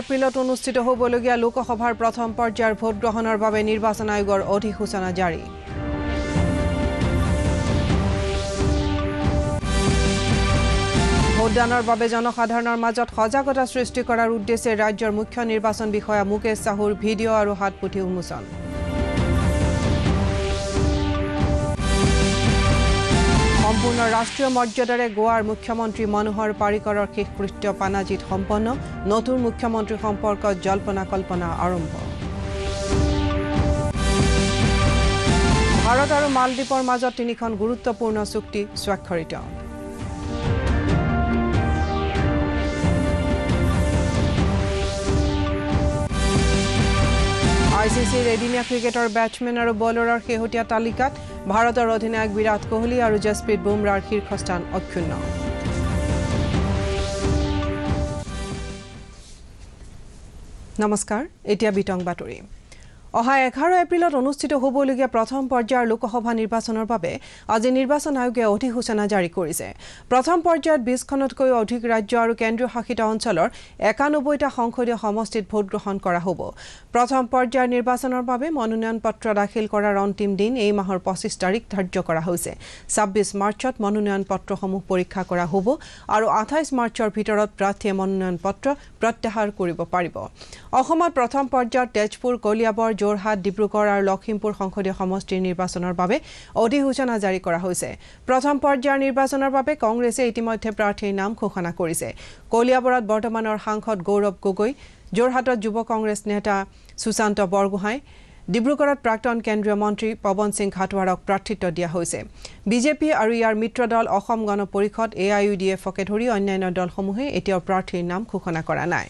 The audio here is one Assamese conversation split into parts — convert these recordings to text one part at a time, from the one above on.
এপ্ৰিলত অনুষ্ঠিত হ'বলগীয়া লোকসভাৰ প্ৰথম পৰ্যায়ৰ ভোট গ্ৰহণৰ বাবে নিৰ্বাচন আয়োগৰ অধিসূচনা জাৰি ভোটদানৰ বাবে জনসাধাৰণৰ মাজত সজাগতা সৃষ্টি কৰাৰ উদ্দেশ্যে ৰাজ্যৰ মুখ্য নিৰ্বাচন বিষয়া মুকেশ সাহুৰ ভিডিঅ' আৰু হাতপুথি উন্মোচন সম্পূৰ্ণ ৰাষ্ট্ৰীয় মৰ্যাদাৰে গোৱাৰ মুখ্যমন্ত্ৰী মনোহৰ পাৰিকৰৰ শেষকৃত্য পানাজীত সম্পন্ন নতুন মুখ্যমন্ত্ৰী সম্পৰ্কত জল্পনা কল্পনা আৰম্ভ ভাৰত আৰু মালদ্বীপৰ মাজত তিনিখন গুৰুত্বপূৰ্ণ চুক্তি স্বাক্ষৰিত আইচিচিৰ এদিনীয়া ক্ৰিকেটৰ বেটছমেন আৰু বলাৰৰ শেহতীয়া তালিকাত ভাৰতৰ অধিনায়ক বিৰাট কোহলি আৰু জসপ্ৰীত বুমৰাৰ শীৰ্ষস্থান অক্ষুণ্ণ নমস্কাৰ এতিয়া বিতং বাতৰি অহা 11 এপ্ৰিলত অনুষ্ঠিত হ'বলগীয়া প্ৰথম পৰ্যায়ৰ লোকসভা নিৰ্বাচনৰ বাবে আজি নিৰ্বাচন আয়োগে অধিসূচনা জাৰি কৰিছে প্ৰথম পৰ্যায়ত 20খনতকৈ অধিক ৰাজ্য আৰু কেন্দ্ৰীয় শাসিত অঞ্চলৰ 91টা সংসদীয় সমষ্টিত ভোট গ্ৰহণ কৰা হ'ব প্ৰথম পৰ্যায়ৰ নিৰ্বাচনৰ বাবে মনোনয়ন পত্ৰ দাখিল কৰাৰ অন্তিম দিন এই মাহৰ 25 তাৰিখ ধাৰ্য কৰা হৈছে 26 মাৰ্চত মনোনয়ন পত্ৰসমূহ পৰীক্ষা কৰা হ'ব আৰু 28 মাৰ্চৰ ভিতৰত প্ৰাৰ্থীয়ে মনোনয়ন পত্ৰ প্ৰত্যাহাৰ কৰিব পাৰিব অসমত প্ৰথম পৰ্যায়ত তেজপুৰ কলিয়াবৰ যোৰহাট ডিব্ৰুগড় আৰু লখিমপুৰ সংসদীয় সমষ্টিৰ নিৰ্বাচনৰ বাবে অধিসূচনা জাৰি কৰা হৈছে প্ৰথম পৰ্যায়ৰ নিৰ্বাচনৰ বাবে কংগ্ৰেছে ইতিমধ্যে প্ৰাৰ্থীৰ নাম ঘোষণা কৰিছে কলিয়াবৰত বৰ্তমানৰ সাংসদ গৌৰৱ গগৈ যোৰহাটত যুৱ কংগ্ৰেছ নেতা সুশান্ত বৰগোহাঁই ডিব্ৰুগড়ত প্ৰাক্তন কেন্দ্ৰীয় মন্ত্ৰী পৱন সিং ঘাটোৱাৰক প্ৰাৰ্থিত্ব দিয়া হৈছে বিজেপি আৰু ইয়াৰ মিত্ৰ দল অসম গণ পৰিষদ AIUDFকে ধৰি অন্যান্য দলসমূহে এতিয়াও প্ৰাৰ্থীৰ নাম ঘোষণা কৰা নাই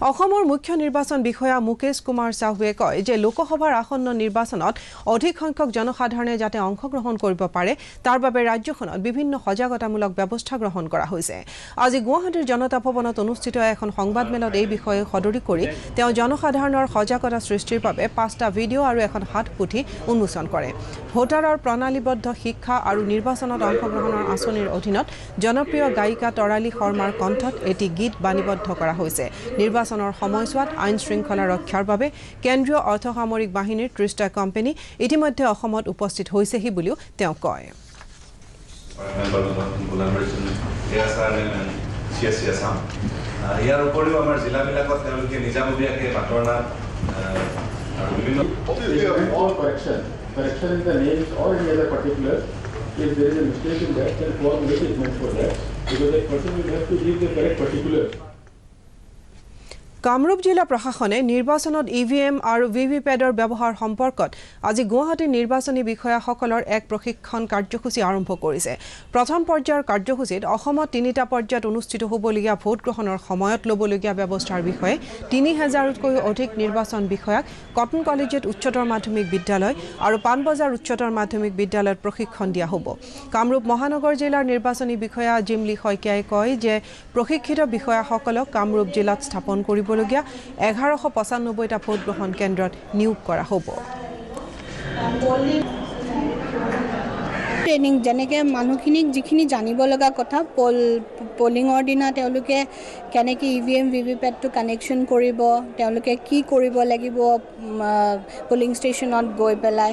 অসমৰ মুখ্য নিৰ্বাচন বিষয়া মুকেশ কুমাৰ সাহুৱে কয় যে লোকসভাৰ আসন্ন নিৰ্বাচনত অধিক সংখ্যক জনসাধাৰণে যাতে অংশগ্ৰহণ কৰিব পাৰে তাৰ বাবে ৰাজ্যখনত বিভিন্ন সজাগতামূলক ব্যৱস্থা গ্ৰহণ কৰা হৈছে আজি গুৱাহাটীৰ জনতা ভৱনত অনুষ্ঠিত এখন সংবাদমেলত এই বিষয়ে সদৰি কৰি তেওঁ জনসাধাৰণৰ সজাগতা সৃষ্টিৰ বাবে 5টা ভিডিঅ' আৰু এখন হাতপুথি উন্মোচন কৰে ভোটাৰৰ প্ৰণালীবদ্ধ শিক্ষা আৰু নিৰ্বাচনত অংশগ্ৰহণৰ আঁচনিৰ অধীনত জনপ্ৰিয় গায়িকা তৰালী শৰ্মাৰ কণ্ঠত এটি গীত বাণীবদ্ধ কৰা হৈছে নিৰ্বাচনৰ সময়ছোৱাত আইন শৃংখলা ৰক্ষাৰ বাবে কেন্দ্ৰীয় অৰ্থসামৰিক বাহিনীৰ 30টা কোম্পানী ইতিমধ্যে অসমত উপস্থিত হৈছেহি বুলিও তেওঁ কয় ইয়াৰ উপৰিও আমাৰ জিলাবিলাকত তেওঁলোকে নিজাববীয়াকৈ বাতৰণা আৰু বিভিন্ন correction in the names or any other particulars if there is a mistake in that then form is meant for that because that person will have to give the correct particulars Kamrup জিলা প্ৰশাসনে নিৰ্বাচনত ইভিএম আৰু ভিভিপ্যাটৰ ব্যৱহাৰ সম্পৰ্কত আজি গুৱাহাটীৰ নিৰ্বাচনী বিষয়াসকলৰ এক প্ৰশিক্ষণ কাৰ্যসূচী আৰম্ভ কৰিছে প্ৰথম পৰ্যায়ৰ কাৰ্যসূচীত অসমত 3টা পৰ্যায়ত অনুষ্ঠিত হ'বলগীয়া ভোট গ্ৰহণৰ সময়ত ল'বলগীয়া ব্যৱস্থাৰ বিষয়ে 3000তকৈ অধিক নিৰ্বাচন বিষয়াক কটন কলেজিয়েট উচ্চতৰ মাধ্যমিক বিদ্যালয় আৰু পানবজাৰ উচ্চতৰ মাধ্যমিক বিদ্যালয়ত প্ৰশিক্ষণ দিয়া হ'ব কামৰূপ মহানগৰ জিলাৰ নিৰ্বাচনী বিষয়া জিমলি শইকীয়াই কয় যে প্ৰশিক্ষিত বিষয়াসকলক কামৰূপ জিলাত স্থাপন কৰিব 1195টা ভোট গ্ৰহণ কেন্দ্ৰত নিয়োগ কৰা হ'ব ট্ৰেইনিং যেনেকৈ মানুহখিনিক যিখিনি জানিব লগা কথা পলিঙৰ দিনা তেওঁলোকে কেনেকৈ ইভিএম ভিভিপ্যাটটো কানেকশ্যন কৰিব তেওঁলোকে কি কৰিব লাগিব পলিং ষ্টেচনত গৈ পেলাই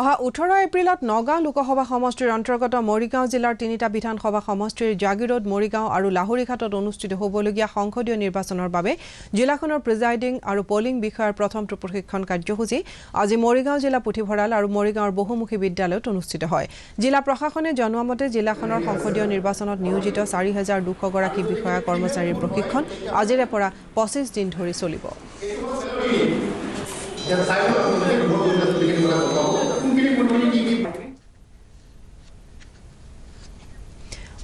অহা 18 এপ্ৰিলত নগাঁও লোকসভা সমষ্টিৰ অন্তৰ্গত মৰিগাঁও জিলাৰ 3টা বিধানসভা সমষ্টিৰ জাগিৰোড মৰিগাঁও আৰু লাহৰীঘাটত অনুষ্ঠিত হ'বলগীয়া সংসদীয় নিৰ্বাচনৰ বাবে জিলাখনৰ প্ৰিজাইডিং আৰু পলিং বিষয়াৰ প্ৰথমটো প্ৰশিক্ষণ কাৰ্যসূচী আজি মৰিগাঁও জিলা পুথিভঁৰাল আৰু মৰিগাঁৱৰ বহুমুখী বিদ্যালয়ত অনুষ্ঠিত হয় জিলা প্ৰশাসনে জনোৱা মতে জিলাখনৰ সংসদীয় নিৰ্বাচনত নিয়োজিত 4200 গৰাকী বিষয়া কৰ্মচাৰীৰ প্ৰশিক্ষণ আজিৰে পৰা 25 দিন ধৰি চলিব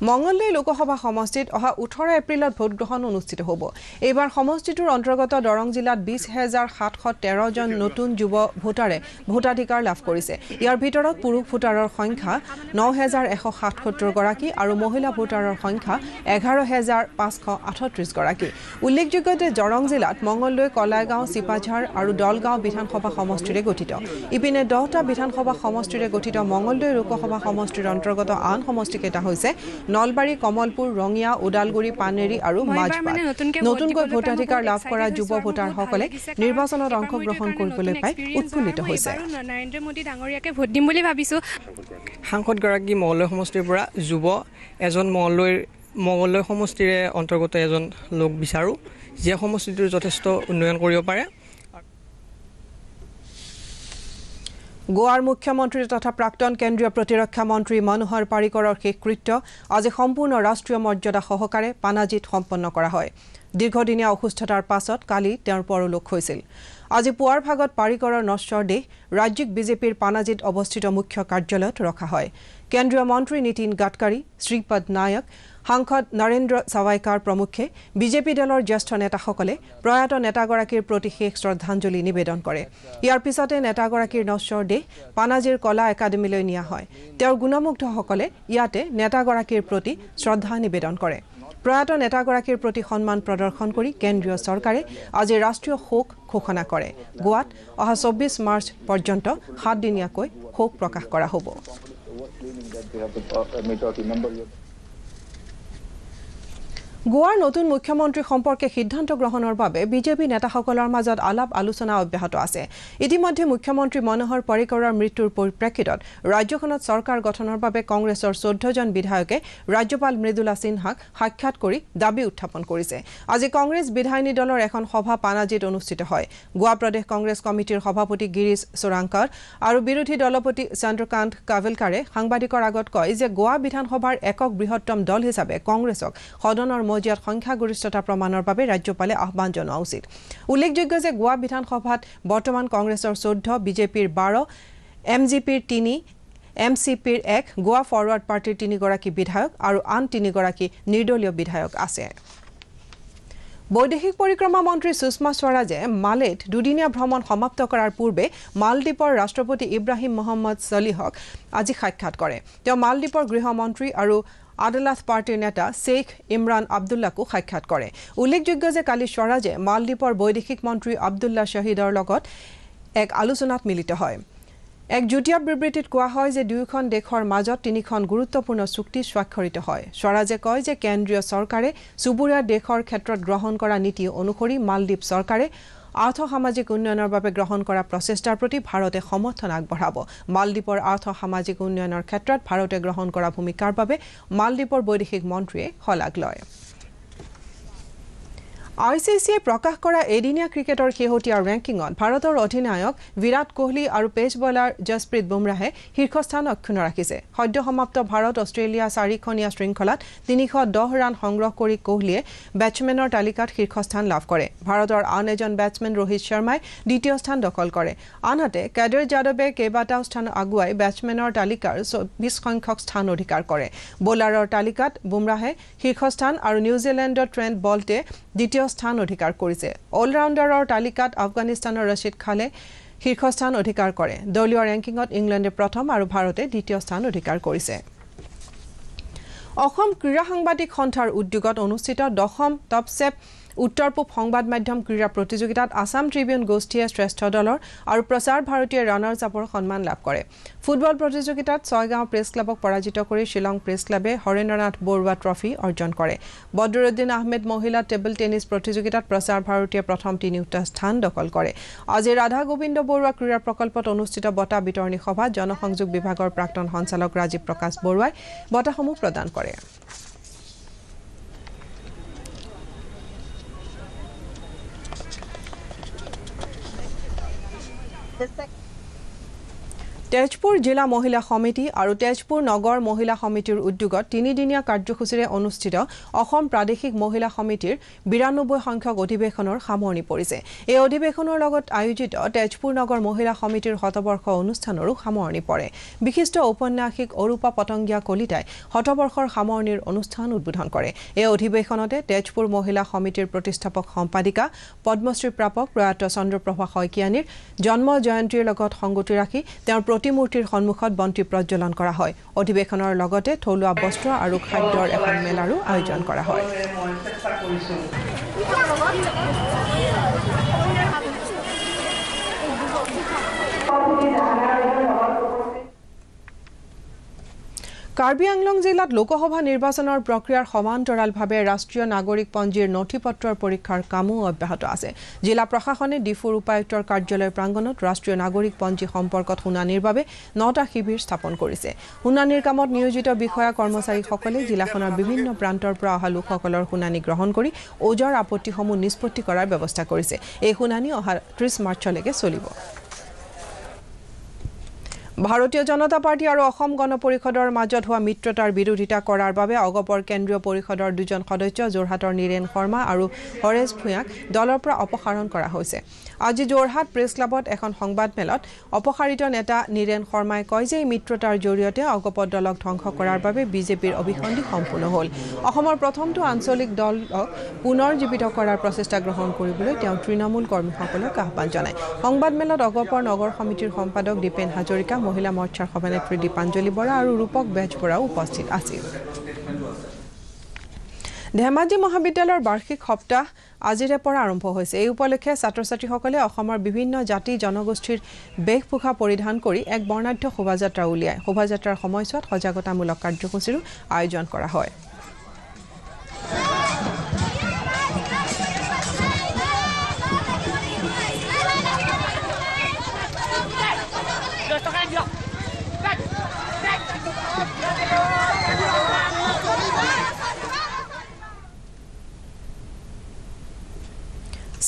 মঙ্গলদৈ লোকসভা সমষ্টিত অহা 18 এপ্ৰিলত ভোট গ্ৰহণ অনুষ্ঠিত হ'ব এইবাৰ সমষ্টিটোৰ অন্তৰ্গত দৰং জিলাত 20713 জন নতুন যুৱ ভোটাৰে ভোটাধিকাৰ লাভ কৰিছে ইয়াৰ ভিতৰত পুৰুষ ভোটাৰৰ সংখ্যা 9177 গৰাকী আৰু মহিলা ভোটাৰৰ সংখ্যা 11538 গৰাকী উল্লেখযোগ্য যে দৰং জিলাত মঙ্গলদৈ কলাইগাঁও চিপাঝাৰ আৰু দলগাঁও বিধানসভা সমষ্টিৰে গঠিত ইপিনে 10টা বিধানসভা সমষ্টিৰে গঠিত মঙ্গলদৈ লোকসভা সমষ্টিৰ অন্তৰ্গত আন সমষ্টিকেইটা হৈছে নলবাৰী কমলপুৰ ৰঙিয়া ওদালগুৰি পানেৰী আৰু মাজবাট নতুনকৈ ভোটাধিকাৰ লাভ কৰা যুৱ ভোটাৰসকলে নিৰ্বাচনত অংশগ্ৰহণ কৰিবলৈ পাই উৎফুল্লিত হৈছে নৰেন্দ্ৰ মোদী ডাঙৰীয়াকে ভোট দিম বুলি ভাবিছো সাংসদগৰাকী মঙলদৈ সমষ্টিৰ পৰা যুৱ এজন মঙলদৈ সমষ্টিৰে অন্তৰ্গত এজন লোক বিচাৰোঁ যিয়ে সমষ্টিটোৰ যথেষ্ট উন্নয়ন কৰিব পাৰে গোৱাৰ মুখ্যমন্ত্ৰী তথা প্ৰাক্তন কেন্দ্ৰীয় প্ৰতিৰক্ষা মন্ত্ৰী মনোহৰ পাৰিকৰৰ শেষকৃত্য আজি সম্পূৰ্ণ ৰাষ্ট্ৰীয় মৰ্যাদা সহকাৰে পানাজীত সম্পন্ন কৰা হয় দীৰ্ঘদিনীয়া অসুস্থতাৰ পাছত কালি তেওঁৰ পৰলোক হৈছিল আজি পুৱাৰ ভাগত পাৰিকৰৰ নশ্বৰ দেহ ৰাজ্যিক বিজেপিৰ পানাজীত অৱস্থিত মুখ্য কাৰ্যালয়ত ৰখা হয় কেন্দ্ৰীয় মন্ত্ৰী নীতিন গাডকাৰী শ্ৰীপদ নায়ক সাংসদ নৰেন্দ্ৰ সাৱাইকাৰ প্ৰমুখ্যে বিজেপি দলৰ জ্যেষ্ঠ নেতাসকলে প্ৰয়াত নেতাগৰাকীৰ প্ৰতি শেষ শ্ৰদ্ধাঞ্জলি নিবেদন কৰে ইয়াৰ পিছতে নেতাগৰাকীৰ নশ্বৰ দেহ পানাজীৰ কলা একাডেমীলৈ নিয়া হয় তেওঁৰ গুণমুগ্ধসকলে ইয়াতে নেতাগৰাকীৰ প্ৰতি শ্ৰদ্ধা নিবেদন কৰে প্ৰয়াত নেতাগৰাকীৰ প্ৰতি সন্মান প্ৰদৰ্শন কৰি কেন্দ্ৰীয় চৰকাৰে আজি ৰাষ্ট্ৰীয় শোক ঘোষণা কৰে গোৱাত অহা 24 মাৰ্চ পৰ্যন্ত 7 দিনীয়াকৈ শোক প্ৰকাশ কৰা হ'ব গোৱাৰ নতুন মুখ্যমন্ত্ৰী সম্পৰ্কে সিদ্ধান্ত গ্ৰহণৰ বাবে বিজেপি নেতাসকলৰ মাজত আলাপ আলোচনা অব্যাহত আছে ইতিমধ্যে মুখ্যমন্ত্ৰী মনোহৰ পাৰিকৰৰ মৃত্যুৰ পৰিপ্ৰেক্ষিতত ৰাজ্যখনত চৰকাৰ গঠনৰ বাবে কংগ্ৰেছৰ 14 জন বিধায়কে ৰাজ্যপাল মৃদুলা সিনহাক সাক্ষাৎ কৰি দাবী উত্থাপন কৰিছে আজি কংগ্ৰেছ বিধায়িনী দলৰ এখন সভা পানাজীত অনুষ্ঠিত হয় গোৱা প্ৰদেশ কংগ্ৰেছ কমিটিৰ সভাপতি গিৰীশ চোৰাংকাৰ আৰু বিৰোধী দলপতি চন্দ্ৰকান্ত কাভেলকাৰে সাংবাদিকৰ আগত কয় যে গোৱা বিধানসভাৰ একক বৃহত্তম দল হিচাপে কংগ্ৰেছক সদনৰ মজিয়াত সংখ্যাগৰিষ্ঠতা প্ৰমাণৰ বাবে ৰাজ্যপালে আহ্বান জনোৱা উচিত উল্লেখযোগ্য যে গোৱা বিধানসভাত বৰ্তমান কংগ্ৰেছৰ 14 বিজেপিৰ 12 এমজিপিৰ 3 এমচিপিৰ 1 গোৱা ফৰৱাৰ্ড পাৰ্টিৰ 3 গৰাকী বিধায়ক আৰু আন 3 গৰাকী নিৰ্দলীয় বিধায়ক আছে বৈদেশিক পৰিক্ৰমা মন্ত্ৰী সুষমা স্বৰাজে মালেত দুদিনীয়া ভ্ৰমণ সমাপ্ত কৰাৰ পূৰ্বে মালদ্বীপৰ ৰাষ্ট্ৰপতি ইব্ৰাহিম মোহাম্মদ ছলিহক আজি সাক্ষাৎ কৰে তেওঁ মালদ্বীপৰ গৃহমন্ত্ৰী আৰু আদালত পাৰ্টিৰ নেতা শেখ ইমৰান আব্দুল্লাহকো সাক্ষাৎ কৰে উল্লেখযোগ্য যে কালি স্বৰাজে মালদ্বীপৰ বৈদেশিক মন্ত্ৰী আব্দুল্লাহ শহীদৰ লগত এক আলোচনাত মিলিত হয় এক যুটীয়া বিবৃতিত কোৱা হয় যে দুয়োখন দেশৰ মাজত তিনিখন গুৰুত্বপূৰ্ণ চুক্তি স্বাক্ষৰিত হয় স্বৰাজে কয় যে কেন্দ্ৰীয় চৰকাৰে চুবুৰীয়া দেশৰ ক্ষেত্ৰত গ্ৰহণ কৰা নীতি অনুসৰি মালদ্বীপ চৰকাৰে আৰ্থ-সামাজিক উন্নয়নৰ বাবে গ্ৰহণ কৰা প্ৰচেষ্টাৰ প্ৰতি ভাৰতে সমৰ্থন আগবঢ়াব মালদ্বীপৰ আৰ্থ-সামাজিক উন্নয়নৰ ক্ষেত্ৰত ভাৰতে গ্ৰহণ কৰা ভূমিকাৰ বাবে মালদ্বীপৰ বৈদেশিক মন্ত্ৰীয়ে শলাগ লয় আইচিচিয়ে প্ৰকাশ কৰা এদিনীয়া ক্ৰিকেটৰ শেহতীয়া ৰেংকিঙত ভাৰতৰ অধিনায়ক বিৰাট কোহলি আৰু পেচ বলাৰ জসপ্ৰীত বুমৰাহে শীৰ্ষস্থান অক্ষুণ্ণ ৰাখিছে সদ্য সমাপ্ত ভাৰত অষ্ট্ৰেলিয়া 4খনীয়া শৃংখলাত 310 ৰান সংগ্ৰহ কৰি কোহলিয়ে বেটছমেনৰ তালিকাত শীৰ্ষস্থান লাভ কৰে ভাৰতৰ আন এজন বেটছমেন ৰোহিত শৰ্মাই দ্বিতীয় স্থান দখল কৰে আনহাতে কেদাৰ যাদৱে কেইবাটাও স্থান আগুৱাই বেটছমেনৰ তালিকাৰ 20 সংখ্যক স্থান অধিকাৰ কৰে বলাৰৰ তালিকাত বুমৰাহে শীৰ্ষস্থান আৰু নিউজিলেণ্ডৰ ট্ৰেণ্ট বল্টে দ্বিতীয় স্থান অধিকাৰ কৰিছে অলৰাউণ্ডাৰৰ তালিকাত আফগানিস্তানৰ ৰশিদ খালে শীৰ্ষস্থান অধিকাৰ কৰে দলীয় ৰেংকিঙত ইংলেণ্ডে প্ৰথম আৰু ভাৰতে দ্বিতীয় স্থান অধিকাৰ কৰিছে অসম ক্ৰীড়া সাংবাদিক সন্থাৰ উদ্যোগত অনুষ্ঠিত 10ম টপচেপ উত্তৰ পূব সংবাদ মাধ্যম ক্ৰীড়া প্ৰতিযোগিতাত আসাম ট্ৰিবিউন গোষ্ঠীয়ে শ্ৰেষ্ঠ দলৰ আৰু প্ৰচাৰ ভাৰতীয় ৰানাৰ্ছ আপৰ সন্মান লাভ কৰে ফুটবল প্ৰতিযোগিতাত ছয়গাঁও প্ৰেছ ক্লাবক পৰাজিত কৰি শিলং প্ৰেছ ক্লাবে হৰেন্দ্ৰনাথ বৰুৱা ট্ৰফি অৰ্জন কৰে বদৰুদ্দিন আহমেদ মহিলা টেবল টেনিছ প্ৰতিযোগিতাত প্ৰচাৰ ভাৰতীয় প্ৰথম 3টা স্থান দখল কৰে আজি ৰাধা গোবিন্দ বৰুৱা ক্ৰীড়া প্ৰকল্পত অনুষ্ঠিত বঁটা বিতৰণী সভাত জনসংযোগ বিভাগৰ প্ৰাক্তন সঞ্চালক ৰাজীৱ প্ৰকাশ বৰুৱাই বঁটাসমূহ প্ৰদান কৰে তেজপুৰ জিলা মহিলা সমিতি আৰু তেজপুৰ নগৰ মহিলা সমিতিৰ উদ্যোগত 3দিনীয়া কাৰ্যসূচীৰে অনুষ্ঠিত অসম প্ৰাদেশিক মহিলা সমিতিৰ 92 সংখ্যক অধিৱেশনৰ সামৰণি পৰিছে এই অধিৱেশনৰ লগত আয়োজিত তেজপুৰ নগৰ মহিলা সমিতিৰ শতবৰ্ষ অনুষ্ঠানৰো সামৰণি পৰে বিশিষ্ট ঔপন্যাসিক অৰূপা পটংগিয়া কলিতাই শতবৰ্ষৰ সামৰণিৰ অনুষ্ঠান উদ্বোধন কৰে এই অধিৱেশনতে তেজপুৰ মহিলা সমিতিৰ প্ৰতিষ্ঠাপক সম্পাদিকা পদ্মশ্ৰী প্ৰাপক প্ৰয়াত চন্দ্ৰপ্ৰভা শইকীয়ানীৰ জন্ম জয়ন্তীৰ লগত সংগতি ৰাখি তেওঁৰ প্ৰতিমূৰ্তিৰ সন্মুখত বন্তি প্ৰজ্বলন কৰা হয় অধিৱেশনৰ লগতে থলুৱা বস্ত্ৰ আৰু খাদ্যৰ এখন মেলাৰো আয়োজন কৰা হয় কাৰ্বি আংলং জিলাত লোকসভা নিৰ্বাচনৰ প্ৰক্ৰিয়াৰ সমান্তৰালভাৱে ৰাষ্ট্ৰীয় নাগৰিকপঞ্জীৰ নথিপত্ৰৰ পৰীক্ষাৰ কামো অব্যাহত আছে। জিলা প্ৰশাসনে ডিফুৰ উপায়ুক্তৰ কাৰ্যালয় প্ৰাংগণত ৰাষ্ট্ৰীয় নাগৰিকপঞ্জী সম্পৰ্কত শুনানিৰ বাবে 9টা শিবিৰ স্থাপন কৰিছে। শুনানিৰ কামত নিয়োজিত বিষয়া কৰ্মচাৰীসকলে জিলাখনৰ বিভিন্ন প্ৰান্তৰ পৰা অহা লোকসকলৰ শুনানি গ্ৰহণ কৰি ওজৰ আপত্তিসমূহ নিষ্পত্তি কৰাৰ ব্যৱস্থা কৰিছে। এই শুনানি অহা 30 মাৰ্চলৈকে চলিব। ভাৰতীয় জনতা পাৰ্টি আৰু অসম গণ পৰিষদৰ মাজত হোৱা মিত্ৰতাৰ বিৰোধিতা কৰাৰ বাবে অগপৰ কেন্দ্ৰীয় পৰিষদৰ 2জন সদস্য যোৰহাটৰ নীৰেণ শৰ্মা আৰু হৰেশ ভূঞাক দলৰ পৰা অপসাৰণ কৰা হৈছে। আজি যোৰহাট প্ৰেছ ক্লাবত এখন সংবাদমেলত অপসাৰিত নেতা নীৰেণ শৰ্মাই কয় যে এই মিত্ৰতাৰ জৰিয়তে অগপত দলক ধ্বংস কৰাৰ বাবে বিজেপিৰ অভিসন্ধি সম্পূৰ্ণ হ'ল। অসমৰ প্ৰথমটো আঞ্চলিক দলক পুনৰ জীৱিত কৰাৰ প্ৰচেষ্টা গ্ৰহণ কৰিবলৈ তেওঁ তৃণমূল কৰ্মীসকলক আহ্বান জনায়। সংবাদমেলত অগপৰ নগৰ সমিতিৰ সম্পাদক দীপেন হাজৰিকা, মহিলা মৰ্চাৰ সভানেত্ৰী দীপাঞ্জলি বৰা আৰু ৰূপক বেজবৰাও উপস্থিত আছিল। ধেমাজি মহাবিদ্যালয়ৰ বাৰ্ষিক সপ্তাহ আজিৰে পৰা আৰম্ভ হৈছে। এই উপলক্ষে ছাত্ৰ ছাত্ৰীসকলে অসমৰ বিভিন্ন জাতি জনগোষ্ঠীৰ বেশভূষা পৰিধান কৰি এক বৰ্ণাঢ্য শোভাযাত্ৰা উলিয়ায়। শোভাযাত্ৰাৰ সময়ছোৱাত সজাগতামূলক কাৰ্যসূচীৰো আয়োজন কৰা হয়।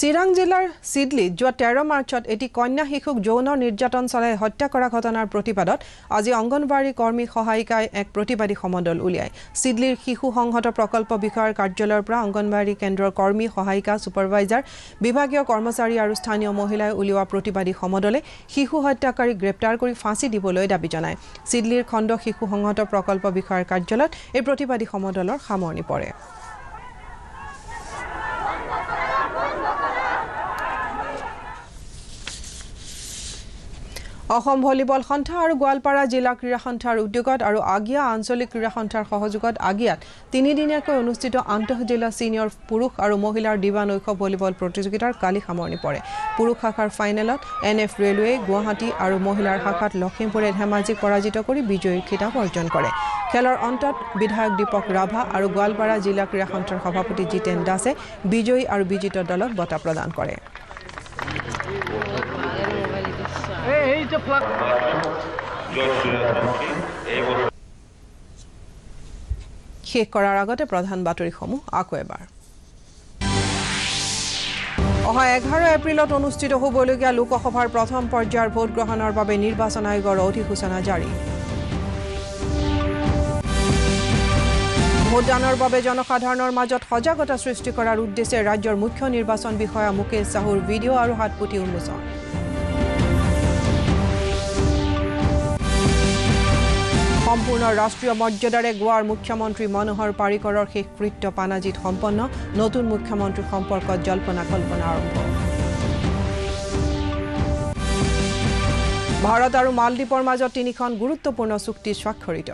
চিৰাং জিলাৰ চিডলিত যোৱা 13 মাৰ্চত এটি কন্যা শিশুক যৌন নিৰ্যাতন চলাই হত্যা কৰা ঘটনাৰ প্ৰতিবাদত আজি অংগনবাড়ী কৰ্মী সহায়িকাই এক প্ৰতিবাদী সমদল উলিয়ায়। চিডলিৰ শিশু সংহত প্ৰকল্প বিষয়াৰ কাৰ্যালয়ৰ পৰা অংগনবাড়ী কেন্দ্ৰৰ কৰ্মী সহায়িকা, ছুপাৰভাইজাৰ, বিভাগীয় কৰ্মচাৰী আৰু স্থানীয় মহিলাই উলিওৱা প্ৰতিবাদী সমদলে শিশু হত্যাকাৰীক গ্ৰেপ্তাৰ কৰি ফাঁচি দিবলৈ দাবী জনায়। চিডলিৰ খণ্ড শিশু সংহত প্ৰকল্প বিষয়াৰ কাৰ্যালয়ত এই প্ৰতিবাদী সমদলৰ সামৰণি পৰে। অসম ভলীবল সন্থা আৰু গোৱালপাৰা জিলা ক্ৰীড়া সন্থাৰ উদ্যোগত আৰু আগিয়া আঞ্চলিক ক্ৰীড়া সন্থাৰ সহযোগত আগিয়াত 3 দিনীয়াকৈ অনুষ্ঠিত আন্তঃজিলা ছিনিয়ৰ পুৰুষ আৰু মহিলাৰ দিবানৈশ ভলীবল প্ৰতিযোগিতাৰ কালি সামৰণি পৰে। পুৰুষ শাখাৰ ফাইনেলত NF ৰেলৱে গুৱাহাটী আৰু মহিলাৰ শাখাত লখিমপুৰে ধেমাজিক পৰাজিত কৰি বিজয়ীৰ খিতাপ অৰ্জন কৰে। খেলৰ অন্তত বিধায়ক দীপক ৰাভা আৰু গোৱালপাৰা জিলা ক্ৰীড়া সন্থাৰ সভাপতি জিতেন দাসে বিজয়ী আৰু বিজিত দলক বঁটা প্ৰদান কৰে। শেষ কৰাৰ আগতে প্ৰধান বাতৰিসমূহ আকৌ এবাৰ। অহা 11 এপ্ৰিলত অনুষ্ঠিত হ'বলগীয়া লোকসভাৰ প্ৰথম পৰ্যায়ৰ ভোট গ্ৰহণৰ বাবে নিৰ্বাচন আয়োগৰ অধিসূচনা জাৰি। ভোটদানৰ বাবে জনসাধাৰণৰ মাজত সজাগতা সৃষ্টি কৰাৰ উদ্দেশ্যে ৰাজ্যৰ মুখ্য নিৰ্বাচন বিষয়া মুকেশ চাহুৰ ভিডিঅ' আৰু হাতপুথি উন্মোচন। সম্পূৰ্ণ ৰাষ্ট্ৰীয় মৰ্যাদাৰে গোৱাৰ মুখ্যমন্ত্ৰী মনোহৰ পাৰিকৰৰ শেষকৃত্য পানাজীত সম্পন্ন। নতুন মুখ্যমন্ত্ৰীৰ সম্পৰ্কত জল্পনা কল্পনা আৰম্ভ। ভাৰত আৰু মালদ্বীপৰ মাজত 3খন গুৰুত্বপূৰ্ণ চুক্তি স্বাক্ষৰিত।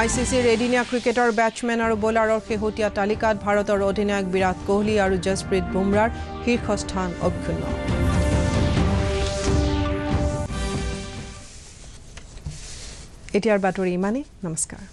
ICCৰ এদিনীয়া ক্ৰিকেটৰ বেটছমেন আৰু বলাৰৰ শেহতীয়া তালিকাত ভাৰতৰ অধিনায়ক বিৰাট কোহলি আৰু জসপ্ৰীত বুমৰাৰ শীৰ্ষস্থান অক্ষুণ্ণ। এতিয়াৰ বাতৰি ইমানেই। নমস্কাৰ।